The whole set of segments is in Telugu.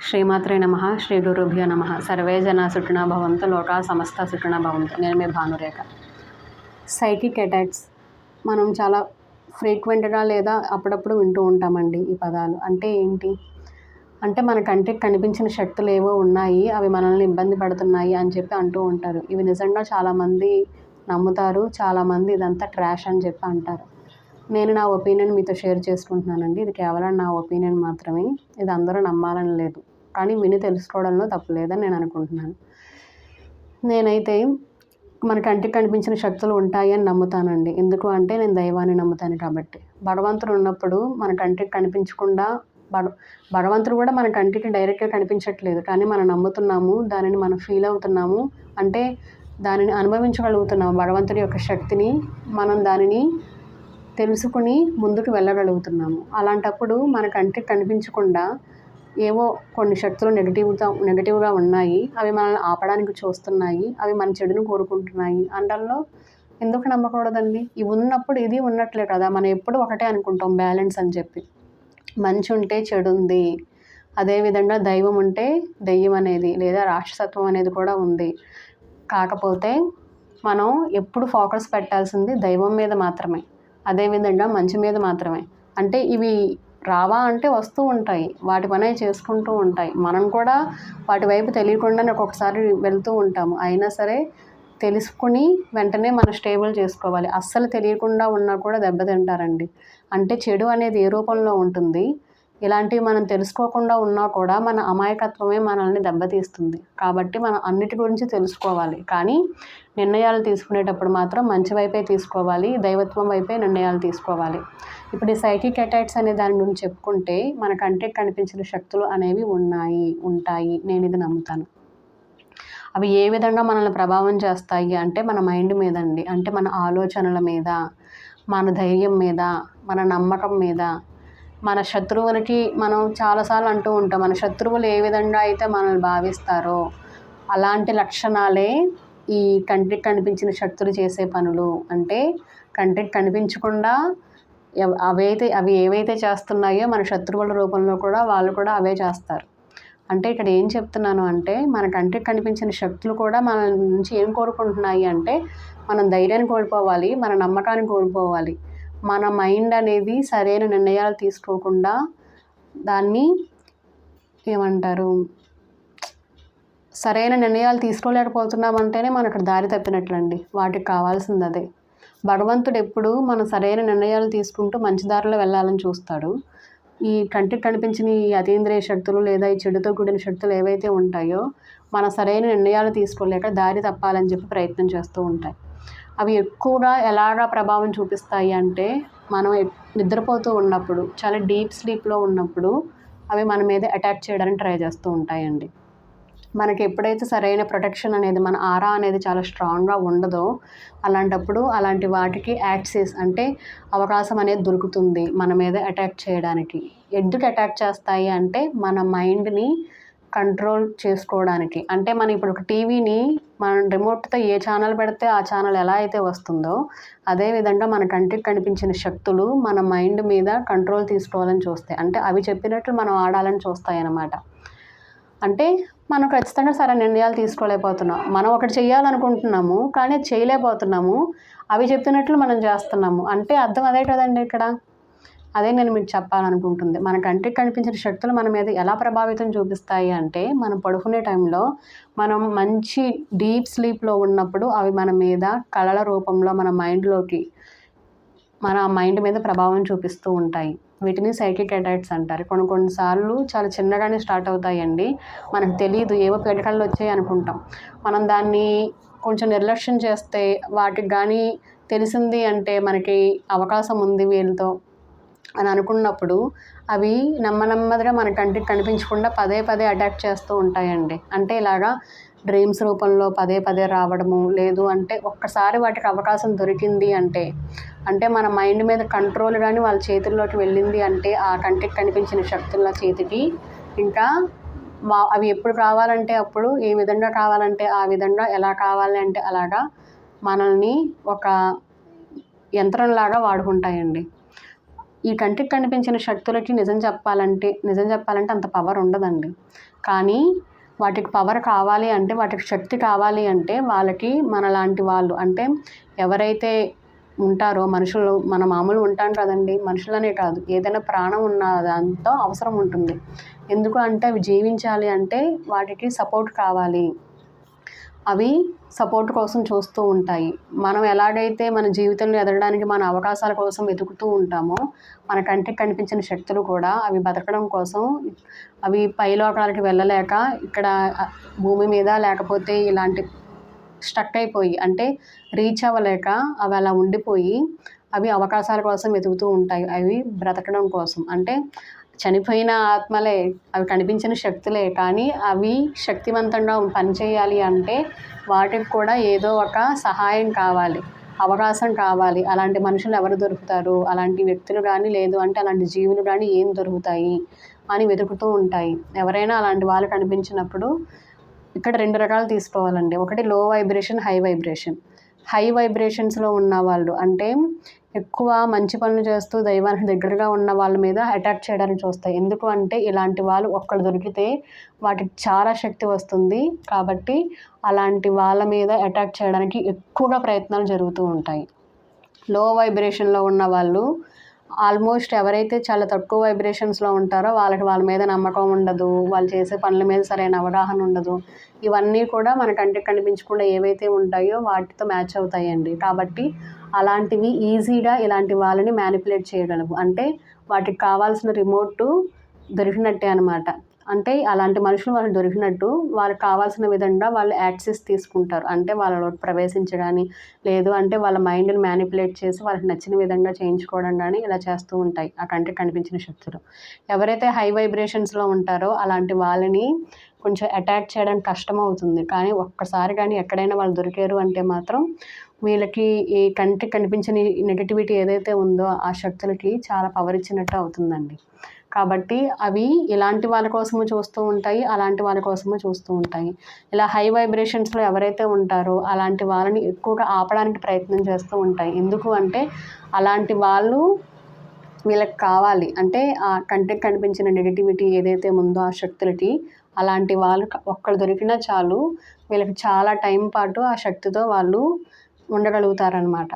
శ్రీమాత్రే నమః. శ్రీ గురుభ్యో నమః. సర్వే జనా సుఖినో భవంతు, లోకా సమస్త సుఖినో భవంతు. నేను మీ భానురేఖ. సైకిక్ అటాక్స్ మనం చాలా ఫ్రీక్వెంట్గా లేదా అప్పుడప్పుడు వింటూ ఉంటామండి ఈ పదాలు. అంటే ఏంటి అంటే మన కంటికి కనిపించిన శక్తులు ఏవో ఉన్నాయి, అవి మనల్ని ఇబ్బంది పడుతున్నాయి అని చెప్పి అంటూ ఉంటారు. ఇవి నిజంగా చాలామంది నమ్ముతారు, చాలామంది ఇదంతా ట్రాష్ అని చెప్పి అంటారు. నేను నా ఒపీనియన్ మీతో షేర్ చేసుకుంటున్నానండి. ఇది కేవలం నా ఒపీనియన్ మాత్రమే. ఇది అందరూ నమ్మాలని లేదు, కానీ విని తెలుసుకోవడంలో తప్పు లేదని నేను అనుకుంటున్నాను. నేనైతే మన కంటికి కనిపించిన శక్తులు ఉంటాయి అని నమ్ముతానండి. ఎందుకు అంటే నేను దైవాన్ని నమ్ముతాను కాబట్టి. భగవంతుడు ఉన్నప్పుడు మన కంటికి కనిపించకుండా భగవంతుడు కూడా మన కంటికి డైరెక్ట్గా కనిపించట్లేదు, కానీ మనం నమ్ముతున్నాము, దానిని మనం ఫీల్ అవుతున్నాము, అంటే దానిని అనుభవించగలుగుతున్నాము. భగవంతుడి యొక్క శక్తిని మనం దానిని తెలుసుకుని ముందుకు వెళ్ళగలుగుతున్నాము. అలాంటప్పుడు మన కంటికి కనిపించకుండా ఏవో కొన్ని శక్తులు నెగిటివ్గా ఉన్నాయి, అవి మనల్ని ఆపడానికి చూస్తున్నాయి, అవి మన చెడును కోరుకుంటున్నాయి అనడంలో ఎందుకు నమ్మకూడదండి? ఇవి ఉన్నప్పుడు ఇది ఉన్నట్లే కదా. మనం ఎప్పుడు ఒకటే అనుకుంటాం, బ్యాలెన్స్ అని చెప్పి. మంచి ఉంటే చెడు ఉంది, అదేవిధంగా దైవం ఉంటే దెయ్యం అనేది లేదా రాక్షసత్వం అనేది కూడా ఉంది. కాకపోతే మనం ఎప్పుడు ఫోకస్ పెట్టాల్సింది దైవం మీద మాత్రమే, అదేవిధంగా మంచి మీద మాత్రమే. అంటే ఇవి రావా అంటే వస్తూ ఉంటాయి, వాటి పని చేసుకుంటూ ఉంటాయి. మనం కూడా వాటి వైపు తెలియకుండానే ఒక్కొక్కసారి వెళ్తూ ఉంటాము. అయినా సరే తెలుసుకుని వెంటనే మనం స్టేబుల్ చేసుకోవాలి. అస్సలు తెలియకుండా ఉన్నా కూడా దెబ్బతింటారండి. అంటే చెడు అనేది ఏ రూపంలో ఉంటుంది, ఇలాంటివి మనం తెలుసుకోకుండా ఉన్నా కూడా మన అమాయకత్వమే మనల్ని దెబ్బతీస్తుంది. కాబట్టి మనం అన్నిటి గురించి తెలుసుకోవాలి, కానీ నిర్ణయాలు తీసుకునేటప్పుడు మాత్రం మంచి వైపే తీసుకోవాలి, దైవత్వం వైపే నిర్ణయాలు తీసుకోవాలి. ఇప్పుడు ఈ సైకిక్ అటాక్స్ అనే దాని గురించి చెప్పుకుంటే, మన కంటికి కనిపించిన శక్తులు అనేవి ఉంటాయి. నేను ఇది నమ్ముతాను. అవి ఏ విధంగా మనల్ని ప్రభావం చేస్తాయి అంటే మన మైండ్ మీద అండి. అంటే మన ఆలోచనల మీద, మన ధైర్యం మీద, మన నమ్మకం మీద. మన శత్రువులకి మనం చాలాసార్లు అంటూ ఉంటాం, మన శత్రువులు ఏ విధంగా అయితే మనల్ని భావిస్తారో అలాంటి లక్షణాలే ఈ కంటికి కనిపించిన శక్తులు చేసే పనులు. అంటే కంటికి కనిపించకుండా అవి ఏవైతే చేస్తున్నాయో మన శత్రువుల రూపంలో కూడా వాళ్ళు కూడా అవే చేస్తారు. అంటే ఇక్కడ ఏం చెప్తున్నాను అంటే, మన కంటికి కనిపించిన శక్తులు కూడా మన నుంచి ఏం కోరుకుంటున్నాయి అంటే, మనం ధైర్యాన్ని కోల్పోవాలి, మన నమ్మకాన్ని కోల్పోవాలి. మన మైండ్ అనేది సరైన నిర్ణయాలు తీసుకోకుండా దాన్ని ఏమంటారు, సరైన నిర్ణయాలు తీసుకోలేకపోతున్నామంటేనే మనం అక్కడ దారి తప్పినట్లండి. వాటికి కావాల్సింది అదే. భగవంతుడు ఎప్పుడు మనం సరైన నిర్ణయాలు తీసుకుంటూ మంచి దారిలో వెళ్ళాలని చూస్తాడు. ఈ కంటికి కనిపించిన ఈ అతీంద్రియ శక్తులు లేదా ఈ చెడుతో కూడిన శక్తులు ఏవైతే ఉంటాయో మన సరైన నిర్ణయాలు తీసుకోలేక దారి తప్పాలని చెప్పి ప్రయత్నం చేస్తూ ఉంటాయి. అవి ఎక్కువగా ఎలాగా ప్రభావం చూపిస్తాయి అంటే, మనం నిద్రపోతూ ఉన్నప్పుడు, చాలా డీప్ స్లీప్లో ఉన్నప్పుడు అవి మన మీద అటాక్ చేయడానికి ట్రై చేస్తూ ఉంటాయండి. మనకి ఎప్పుడైతే సరైన ప్రొటెక్షన్ అనేది, మన ఆరా అనేది చాలా స్ట్రాంగ్గా ఉండదో, అలాంటప్పుడు అలాంటి వాటికి యాక్సెస్ అంటే అవకాశం అనేది దొరుకుతుంది మన మీద అటాక్ చేయడానికి. ఎందుకు అటాక్ చేస్తాయి అంటే, మన మైండ్ని కంట్రోల్ చేసుకోవడానికి. అంటే మనం ఇప్పుడు ఒక టీవీని మనం రిమోట్తో ఏ ఛానల్ పెడితే ఆ ఛానల్ ఎలా అయితే వస్తుందో, అదేవిధంగా మన కంటికి కనిపించిన శక్తులు మన మైండ్ మీద కంట్రోల్ తీసుకోవాలని చూస్తాయి. అంటే అవి చెప్పినట్లు మనం ఆడాలని చూస్తాయి అన్నమాట. అంటే మనం ఖచ్చితంగా సరైన నిర్ణయాలు తీసుకోలేకపోతున్నాం. మనం ఒకటి చేయాలనుకుంటున్నాము, కానీ అది చేయలేకపోతున్నాము. అవి చెప్పినట్లు మనం చేస్తున్నాము. అంటే అర్థం అదే కదండి ఇక్కడ. అదే నేను మీకు చెప్పాలనుకుంటుంది. మన కంటికి కనిపించిన శక్తులు మన మీద ఎలా ప్రభావితం చూపిస్తాయి అంటే, మనం పడుకునే టైంలో మనం మంచి డీప్ స్లీప్లో ఉన్నప్పుడు అవి మన మీద కళల రూపంలో మన మైండ్ మీద ప్రభావం చూపిస్తూ ఉంటాయి. వీటిని సైకిక్ అటాక్స్ అంటారు. కొన్నిసార్లు చాలా చిన్నగానే స్టార్ట్ అవుతాయండి. మనకు తెలియదు, ఏవో పీడకలు వచ్చాయి అనుకుంటాం. మనం దాన్ని కొంచెం నిర్లక్ష్యం చేస్తే, వాటికి కానీ తెలిసింది అంటే మనకి అవకాశం ఉంది వీళ్ళతో అని అనుకున్నప్పుడు అవి నెమ్మదిగా మన కంటికి కనిపించకుండా పదే అటాక్ చేస్తూ ఉంటాయండి. అంటే ఇలాగా డ్రీమ్స్ రూపంలో పదే రావడము, లేదు అంటే ఒక్కసారి వాటికి అవకాశం దొరికింది అంటే మన మైండ్ మీద కంట్రోల్ కానీ వాళ్ళ చేతుల్లోకి వెళ్ళింది అంటే, ఆ కంటికి కనిపించిన శక్తుల చేతికి ఇంకా అవి ఎప్పుడు కావాలంటే అప్పుడు, ఏ విధంగా కావాలంటే ఆ విధంగా, ఎలా కావాలి అంటే అలాగా మనల్ని ఒక యంత్రంలాగా వాడుకుంటాయండి. ఈ కంటికి కనిపించిన శక్తులకి నిజం చెప్పాలంటే అంత పవర్ ఉండదండి. కానీ వాటికి పవర్ కావాలి అంటే, వాటికి శక్తి కావాలి అంటే వాళ్ళకి మనలాంటి వాళ్ళు అంటే ఎవరైతే ఉంటారో మనుషులు, మన మామూలు ఉంటాం కదండి, మనుషులనే కాదు ఏదైనా ప్రాణం ఉన్న దాంతో అవసరం ఉంటుంది. ఎందుకు అంటే అవి జీవించాలి అంటే వాటికి సపోర్ట్ కావాలి. అవి సపోర్ట్ కోసం చూస్తూ ఉంటాయి. మనం ఎలాగైతే మన జీవితంలో ఎదగడానికి మన అవకాశాల కోసం వెతుకుతూ ఉంటామో, మన కంటికి కనిపించిన శక్తులు కూడా అవి బతకడం కోసం అవి పైలోకాలకి వెళ్ళలేక ఇక్కడ భూమి మీద లేకపోతే ఇలాంటి స్టక్ అయిపోయి అంటే రీచ్ అవ్వలేక అవి అలా ఉండిపోయి అవి అవకాశాల కోసం వెతుకుతూ ఉంటాయి. అవి బ్రతకడం కోసం అంటే చనిపోయిన ఆత్మలే, అవి కనిపించిన శక్తులే, కానీ అవి శక్తివంతంగా పనిచేయాలి అంటే వాటికి కూడా ఏదో ఒక సహాయం కావాలి, అవకాశం కావాలి. అలాంటి మనుషులు ఎవరు దొరుకుతారు, అలాంటి వ్యక్తులు కానీ లేదు అంటే అలాంటి జీవులు కానీ ఏం దొరుకుతాయి అని వెతుకుతూ ఉంటాయి. ఎవరైనా అలాంటి వాళ్ళు కనిపించినప్పుడు ఇక్కడ 2 రకాలు తీసుకోవాలండి. ఒకటి లో వైబ్రేషన్, హై వైబ్రేషన్. హై వైబ్రేషన్స్లో ఉన్న వాళ్ళు అంటే ఎక్కువ మంచి పనులు చేస్తూ దైవానికి దగ్గరగా ఉన్న వాళ్ళ మీద అటాక్ చేయడానికి చూస్తాయి. ఎందుకు అంటే ఇలాంటి వాళ్ళు ఒక్కళ్ళు దొరికితే వాటికి చాలా శక్తి వస్తుంది. కాబట్టి అలాంటి వాళ్ళ మీద అటాక్ చేయడానికి ఎక్కువగా ప్రయత్నాలు జరుగుతూ ఉంటాయి. లో వైబ్రేషన్లో ఉన్న వాళ్ళు ఆల్మోస్ట్ ఎవరైతే చాలా తక్కువ వైబ్రేషన్స్లో ఉంటారో వాళ్ళ మీద నమ్మకం ఉండదు, వాళ్ళు చేసే పనుల మీద సరైన అవగాహన ఉండదు. ఇవన్నీ కూడా మన కంటికి కనిపించకుండా ఏవైతే ఉంటాయో వాటితో మ్యాచ్ అవుతాయండి. కాబట్టి అలాంటివి ఈజీగా ఇలాంటి వాళ్ళని మ్యానిపులేట్ చేయగలవు. అంటే వాటికి కావాల్సిన రిమోట్ దొరికినట్టే అనమాట. అంటే అలాంటి మనుషులు వాళ్ళకి దొరికినట్టు వాళ్ళకి కావాల్సిన విధంగా వాళ్ళు యాక్సెస్ తీసుకుంటారు. అంటే వాళ్ళలోకి ప్రవేశించగాని, లేదు అంటే వాళ్ళ మైండ్ని మ్యానిపులేట్ చేసి వాళ్ళకి నచ్చిన విధంగా చేయించుకోవడం కానీ ఇలా చేస్తూ ఉంటాయి ఆ కంటికి కనిపించిన శక్తులు. ఎవరైతే హై వైబ్రేషన్స్లో ఉంటారో అలాంటి వాళ్ళని కొంచెం అటాక్ చేయడానికి కష్టమవుతుంది. కానీ ఒక్కసారి కానీ ఎక్కడైనా వాళ్ళు దొరికారు అంటే మాత్రం వీళ్ళకి ఈ కంటికి కనిపించని నెగటివిటీ ఏదైతే ఉందో ఆ శక్తులకి చాలా పవర్ ఇచ్చినట్టు అవుతుందండి. కాబట్టి అవి ఇలాంటి వాళ్ళ కోసము చూస్తూ ఉంటాయి, అలాంటి వాళ్ళ కోసము చూస్తూ ఉంటాయి. ఇలా హై వైబ్రేషన్స్లో ఎవరైతే ఉంటారో అలాంటి వాళ్ళని ఎక్కువగా ఆపడానికి ప్రయత్నం చేస్తూ ఉంటాయి. ఎందుకు అంటే అలాంటి వాళ్ళు వీళ్ళకి కావాలి అంటే ఆ కంటికి కనిపించిన నెగటివిటీ ఏదైతే ఉందో ఆ శక్తులకి అలాంటి వాళ్ళు ఒక్కళ్ళు దొరికినా చాలు, వీళ్ళకి చాలా టైం పాటు ఆ శక్తితో వాళ్ళు ఉండగలుగుతారనమాట.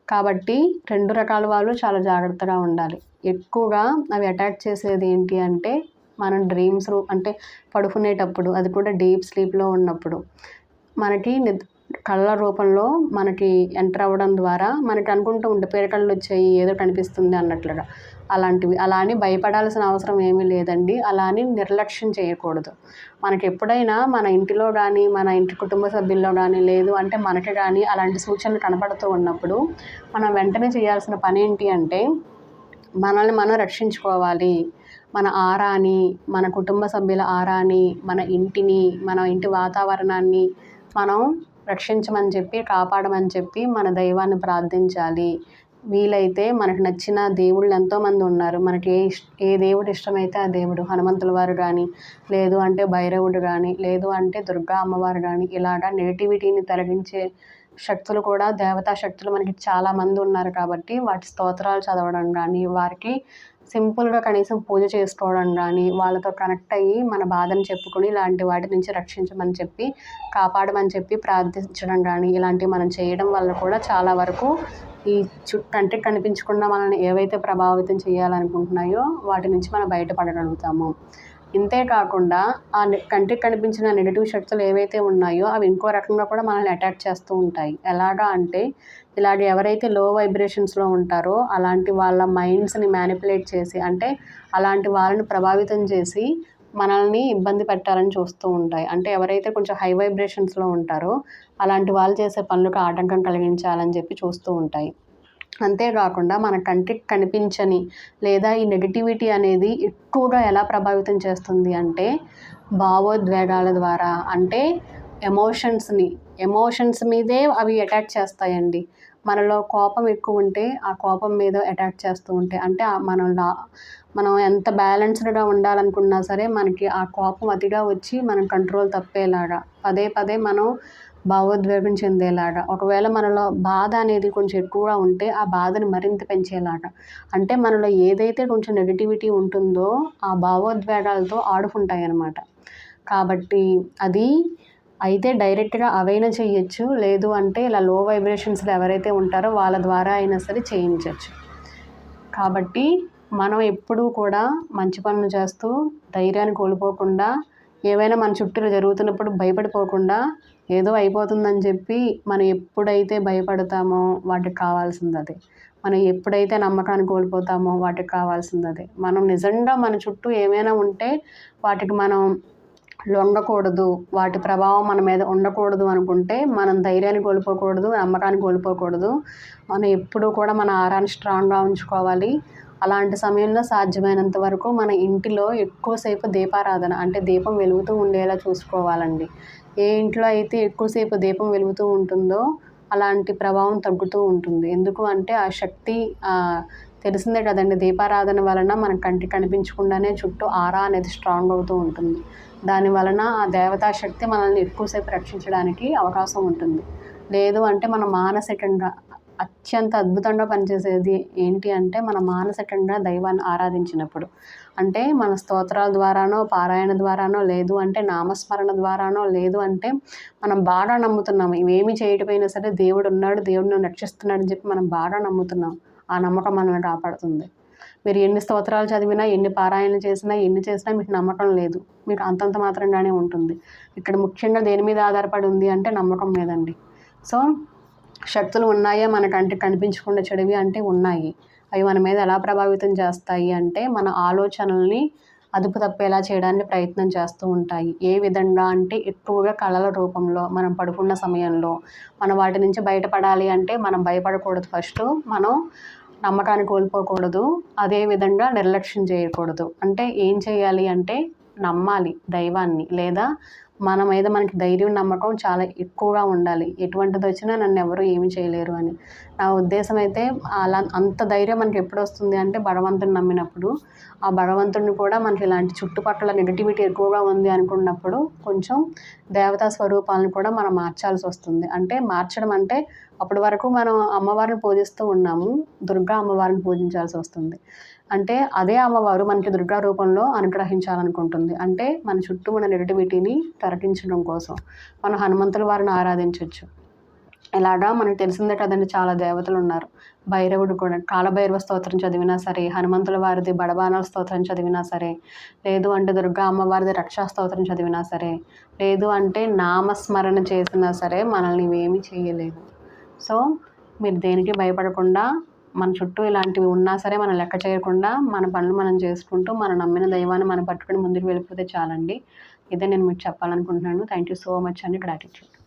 కాబట్టి 2 రకాల వాళ్ళు చాలా జాగ్రత్తగా ఉండాలి. ఎక్కువగా అవి అటాక్ చేసేది ఏంటి అంటే మనం డ్రీమ్స్ అంటే పడుకునేటప్పుడు, అది కూడా డీప్ స్లీప్లో ఉన్నప్పుడు మనకి కళ్ళ రూపంలో మనకి ఎంటర్ అవ్వడం ద్వారా మనకి అనుకుంటూ ఉంటే పీడకళ్ళు వచ్చాయి ఏదో కనిపిస్తుంది అన్నట్లుగా. అలాంటివి అలా అని భయపడాల్సిన అవసరం ఏమీ లేదండి. అలా అని నిర్లక్ష్యం చేయకూడదు. మనకి ఎప్పుడైనా మన ఇంటిలో కానీ, మన ఇంటి కుటుంబ సభ్యుల్లో కానీ, లేదు అంటే మనకి కానీ అలాంటి సూచనలు కనపడుతూ ఉన్నప్పుడు మనం వెంటనే చేయాల్సిన పని ఏంటి అంటే మనల్ని మనం రక్షించుకోవాలి. మన ఆరాని, మన కుటుంబ సభ్యుల ఆరాని, మన ఇంటిని, మన ఇంటి వాతావరణాన్ని మనం రక్షించమని చెప్పి, కాపాడమని చెప్పి మన దైవాన్ని ప్రార్థించాలి. వీలైతే మనకు నచ్చిన దేవుళ్ళు ఎంతోమంది ఉన్నారు. మనకి ఏ దేవుడు ఇష్టమైతే ఆ దేవుడు, హనుమంతుల వారు కానీ, లేదు అంటే భైరవుడు కానీ, లేదు అంటే దుర్గా అమ్మవారు కానీ, ఇలాగా నెగటివిటీని తొలగించే శక్తులు కూడా, దేవతా శక్తులు మనకి చాలామంది ఉన్నారు. కాబట్టి వాటి స్తోత్రాలు చదవడం కానీ, వారికి సింపుల్గా కనీసం పూజ చేసుకోవడం కానీ, వాళ్ళతో కనెక్ట్ అయ్యి మన బాధను చెప్పుకొని ఇలాంటి వాటి నుంచి రక్షించమని చెప్పి, కాపాడమని చెప్పి ప్రార్థించడం కానీ, ఇలాంటివి మనం చేయడం వల్ల కూడా చాలా వరకు ఈ కంటికి కనిపించకుండా మనల్ని ఏవైతే ప్రభావితం చేయాలనుకుంటున్నాయో వాటి నుంచి మనం బయటపడగలుగుతాము. ఇంతే కాకుండా ఆ కంటికి కనిపించిన నెగటివ్ శక్తులు ఏవైతే ఉన్నాయో అవి ఇంకో రకంగా కూడా మనల్ని అటాక్ చేస్తూ ఉంటాయి. ఎలాగా అంటే ఇలాగ ఎవరైతే లో వైబ్రేషన్స్లో ఉంటారో అలాంటి వాళ్ళ మైండ్స్ని మ్యానిపులేట్ చేసి, అంటే అలాంటి వాళ్ళని ప్రభావితం చేసి మనల్ని ఇబ్బంది పెట్టాలని చూస్తూ ఉంటాయి. అంటే ఎవరైతే కొంచెం హై వైబ్రేషన్స్లో ఉంటారో అలాంటి వాళ్ళు చేసే పనులకు ఆటంకం కలిగించాలని చెప్పి చూస్తూ ఉంటాయి. అంతేకాకుండా మన కంటికి కనిపించని లేదా ఈ నెగటివిటీ అనేది ఎక్కువగా ఎలా ప్రభావితం చేస్తుంది అంటే భావోద్వేగాల ద్వారా, అంటే ఎమోషన్స్ మీదే అవి అటాక్ చేస్తాయండి. మనలో కోపం ఎక్కువ ఉంటే ఆ కోపం మీద అటాక్ చేస్తూ ఉంటాయి. అంటే మనం ఎంత బ్యాలెన్స్డ్గా ఉండాలనుకున్నా సరే మనకి ఆ కోపం అతిగా వచ్చి మనం కంట్రోల్ తప్పేలాగా పదే పదే మనం భావోద్వేగం చెందేలాగా. ఒకవేళ మనలో బాధ అనేది కొంచెం ఎక్కువగా ఉంటే ఆ బాధని మరింత పెంచేలాగా. అంటే మనలో ఏదైతే కొంచెం నెగటివిటీ ఉంటుందో ఆ భావోద్వేగాలతో ఆడుకుంటాయన్నమాట. కాబట్టి అది అయితే డైరెక్ట్‌గా అవైనా చెయ్యొచ్చు. లేదు అంటే ఇలా లో వైబ్రేషన్స్‌లో ఎవరైతే ఉంటారో వాళ్ళ ద్వారా అయినా సరే చేయించొచ్చు. కాబట్టి మనం ఎప్పుడూ కూడా మంచి పనులు చేస్తూ ధైర్యాన్ని కోల్పోకుండా, ఏవైనా మన చుట్టూ జరుగుతున్నప్పుడు భయపడిపోకుండా, ఏదో అయిపోతుందని చెప్పి మనం ఎప్పుడైతే భయపడతామో వాటికి కావాల్సిందదే. మనం ఎప్పుడైతే నమ్మకాన్ని కోల్పోతామో వాటికి కావాల్సిందదే. మనం నిజంగా మన చుట్టూ ఏమైనా ఉంటే వాటికి మనం లొంగకూడదు, వాటి ప్రభావం మన మీద ఉండకూడదు అనుకుంటే మనం ధైర్యాన్ని కోల్పోకూడదు, నమ్మకాన్ని కోల్పోకూడదు. మనం ఎప్పుడూ కూడా మన ఆరాన్ని స్ట్రాంగ్‌గా ఉంచుకోవాలి. అలాంటి సమయంలో సాధ్యమైనంత వరకు మన ఇంటిలో ఎక్కువసేపు దీపారాధన అంటే దీపం వెలుగుతూ ఉండేలా చూసుకోవాలండి. ఏ ఇంట్లో అయితే ఎక్కువసేపు దీపం వెలుగుతూ ఉంటుందో అలాంటి ప్రభావం తగ్గుతూ ఉంటుంది. ఎందుకు అంటే ఆ శక్తి తెలిసిందే కదండీ! దీపారాధన వలన మన కంటికి కనిపించకుండానే చుట్టూ ఆరా అనేది స్ట్రాంగ్ అవుతూ ఉంటుంది. దాని వలన ఆ దేవతా శక్తి మనల్ని ఎక్కువసేపు రక్షించడానికి అవకాశం ఉంటుంది. లేదు అంటే మన మానసికంగా అత్యంత అద్భుతంగా పనిచేసేది ఏంటి అంటే మన మానసికంగా దైవాన్ని ఆరాధించినప్పుడు. అంటే మన స్తోత్రాల ద్వారానో, పారాయణ ద్వారానో, లేదు అంటే నామస్మరణ ద్వారానో, లేదు అంటే మనం బాగా నమ్ముతున్నాము. ఇవేమి చేయకపోయినా సరే దేవుడున్నాడు, దేవుడు నన్ను రక్షిస్తున్నాడని చెప్పి మనం బాగా నమ్ముతున్నాం. ఆ నమ్మకం మనల్ని కాపాడుతుంది. మీరు ఎన్ని స్తోత్రాలు చదివినా, ఎన్ని పారాయణలు చేసినా, ఎన్ని చేసినా మీకు నమ్మకం లేదు. మీకు అంతంత మాత్రంగానే ఉంటుంది. ఇక్కడ ముఖ్యంగా దేని మీద ఆధారపడి ఉంది అంటే నమ్మకం మీదండి. సో, శక్తులు ఉన్నాయా మన కంటికి కనిపించకుండా చెడువి అంటే ఉన్నాయి. అవి మన మీద ఎలా ప్రభావితం చేస్తాయి అంటే మన ఆలోచనల్ని అదుపు తప్పేలా చేయడానికి ప్రయత్నం చేస్తూ ఉంటాయి. ఏ విధంగా అంటే ఎక్కువగా కళల రూపంలో మనం పడుకున్న సమయంలో మనం వాటి నుంచి బయటపడాలి అంటే మనం భయపడకూడదు ఫస్టు. మనం నమ్మకాన్ని కోల్పోకూడదు. అదేవిధంగా నిర్లక్ష్యం చేయకూడదు. అంటే ఏం చేయాలి అంటే నమ్మాలి దైవాన్ని. లేదా మన మీద మనకి ధైర్యం, నమ్మకం చాలా ఎక్కువగా ఉండాలి. ఎటువంటిదొచ్చినా నన్నెవరు ఏమి చేయలేరు అని. నా ఉద్దేశం అయితే అంత ధైర్యం మనకి ఎప్పుడొస్తుంది అంటే భగవంతుడిని నమ్మినప్పుడు. ఆ భగవంతుడిని కూడా మనకి ఇలాంటి చుట్టుపక్కల నెగటివిటీ ఎక్కువగా ఉంది అనుకున్నప్పుడు కొంచెం దేవతా స్వరూపాలను కూడా మనం మార్చాల్సొస్తుంది. అంటే మార్చడం అంటే అప్పటి వరకు మనం అమ్మవారిని పూజిస్తూ ఉన్నాము. దుర్గా అమ్మవారిని పూజించాల్సొస్తుంది. అంటే అదే అమ్మవారు మనకి దుర్గా రూపంలో అనుగ్రహించాలనుకుంటుంది. అంటే మన చుట్టూ ఉన్న నెగటివిటీని తొలగించడం కోసం మనం హనుమంతుల వారిని ఆరాధించొచ్చు. ఇలాగా మనకు తెలిసిందే కదండీ, చాలా దేవతలున్నారు. భైరవుడు కూడా కాలభైరవ స్తోత్రం చదివినా సరే, హనుమంతుల వారిది బడబానాల స్తోత్రం చదివినా సరే, లేదు అంటే దుర్గా అమ్మవారిది రక్షా స్తోత్రం చదివినా సరే, లేదు అంటే నామస్మరణ చేసినా సరే మనల్ని ఇవేమీ చేయలేవు. సో, మీరు దేనికి భయపడకుండా మన చుట్టూ ఇలాంటివి ఉన్నా సరే మనం లెక్క చేయకుండా మన పనులు మనం చేసుకుంటూ మనం నమ్మిన దైవాన్ని మనం పట్టుకొని ముందుకు వెళ్ళిపోతే చాలండి. ఇదే నేను మీకు చెప్పాలనుకుంటున్నాను. థ్యాంక్ యూ సో మచ్ అండి. గ్రాటిట్యూడ్.